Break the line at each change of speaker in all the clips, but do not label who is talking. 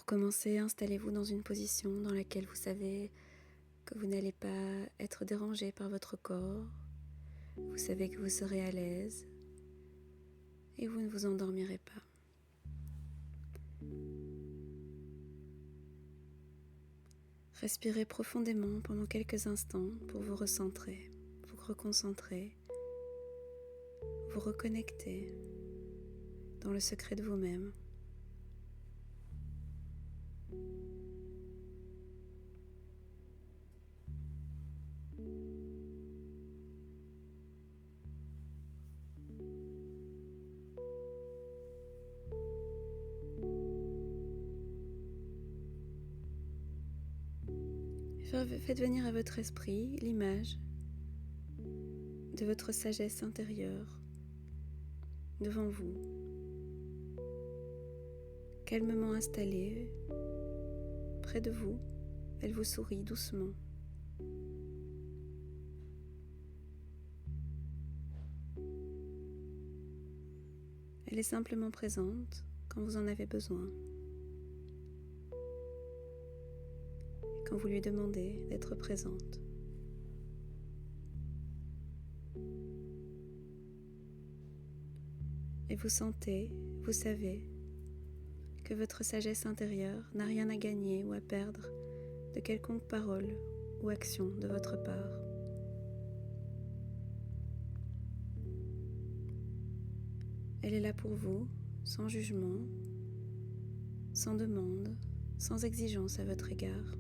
commencer, installez-vous dans une position dans laquelle vous savez que vous n'allez pas être dérangé par votre corps. Vous savez que vous serez à l'aise et vous ne vous endormirez pas. Respirez profondément pendant quelques instants pour vous recentrer, vous reconcentrer, vous reconnecter dans le secret de vous-même. Faites venir à votre esprit l'image de votre sagesse intérieure devant vous, calmement installée près de vous. Elle vous sourit doucement. Elle est simplement présente quand vous en avez besoin. Quand vous lui demandez d'être présente. Et vous sentez, vous savez que votre sagesse intérieure n'a rien à gagner ou à perdre de quelconque parole ou action de votre part. Elle est là pour vous, sans jugement, sans demande, sans exigence à votre égard.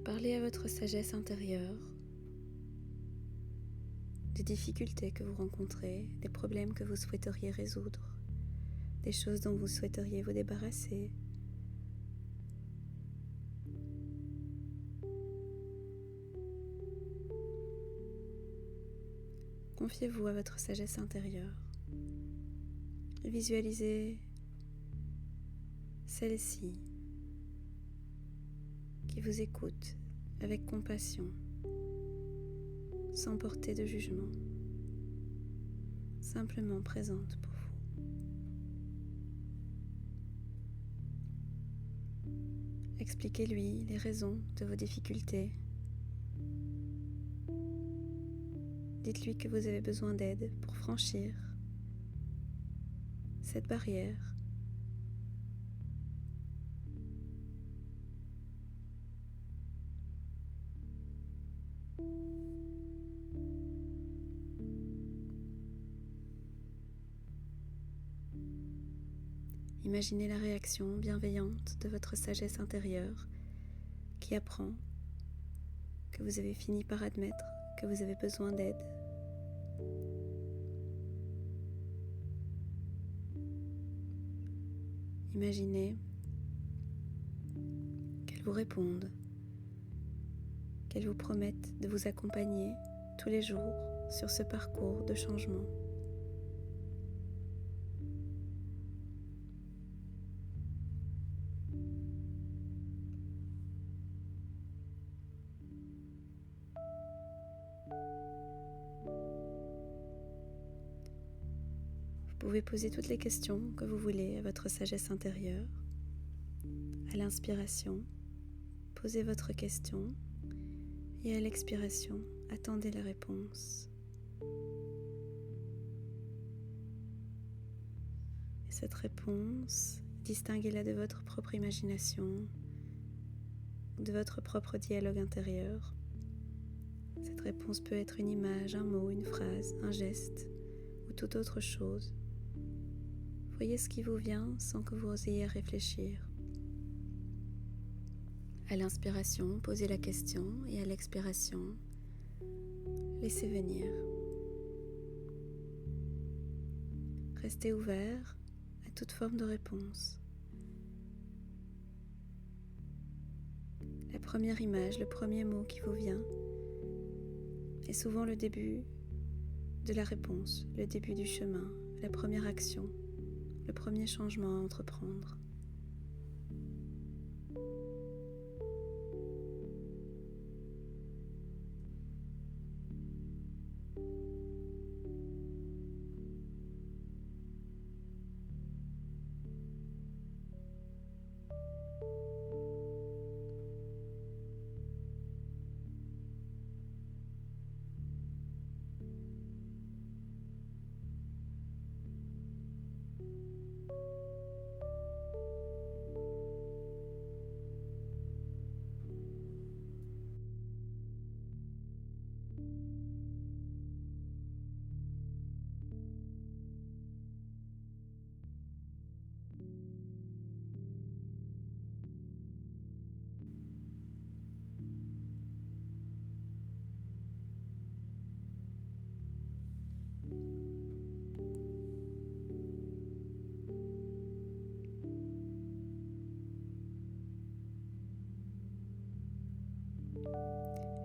Parlez à votre sagesse intérieure des difficultés que vous rencontrez, des problèmes que vous souhaiteriez résoudre, des choses dont vous souhaiteriez vous débarrasser. Confiez-vous à votre sagesse intérieure et visualisez celle-ci qui vous écoute avec compassion, sans porter de jugement, simplement présente pour vous. Expliquez-lui les raisons de vos difficultés. Dites-lui que vous avez besoin d'aide pour franchir cette barrière. Imaginez la réaction bienveillante de votre sagesse intérieure qui apprend que vous avez fini par admettre que vous avez besoin d'aide. Imaginez qu'elle vous réponde, qu'elle vous promette de vous accompagner tous les jours sur ce parcours de changement. Vous pouvez poser toutes les questions que vous voulez à votre sagesse intérieure. À l'inspiration, posez votre question et à l'expiration, attendez la réponse. Et cette réponse, distinguez-la de votre propre imagination, de votre propre dialogue intérieur. Cette réponse peut être une image, un mot, une phrase, un geste ou toute autre chose. Voyez ce qui vous vient sans que vous ayez à réfléchir. À l'inspiration, posez la question et à l'expiration, laissez venir. Restez ouvert à toute forme de réponse. La première image, le premier mot qui vous vient est souvent le début de la réponse, le début du chemin, la première action, le premier changement à entreprendre.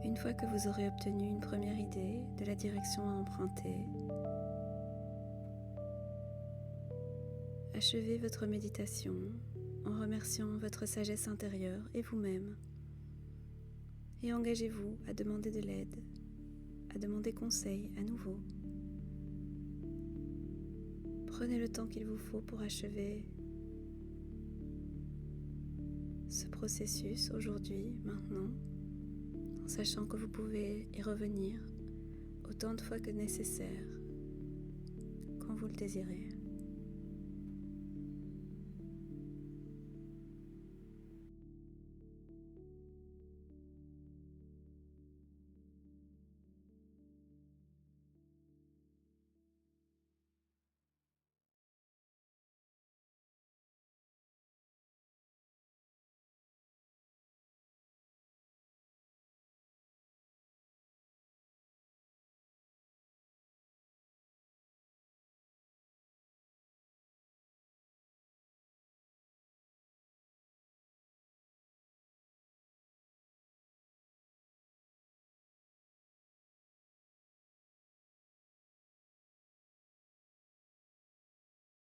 Une fois que vous aurez obtenu une première idée de la direction à emprunter, achevez votre méditation en remerciant votre sagesse intérieure et vous-même, et engagez-vous à demander de l'aide, à demander conseil à nouveau. Prenez le temps qu'il vous faut pour achever ce processus aujourd'hui, maintenant, en sachant que vous pouvez y revenir autant de fois que nécessaire quand vous le désirez.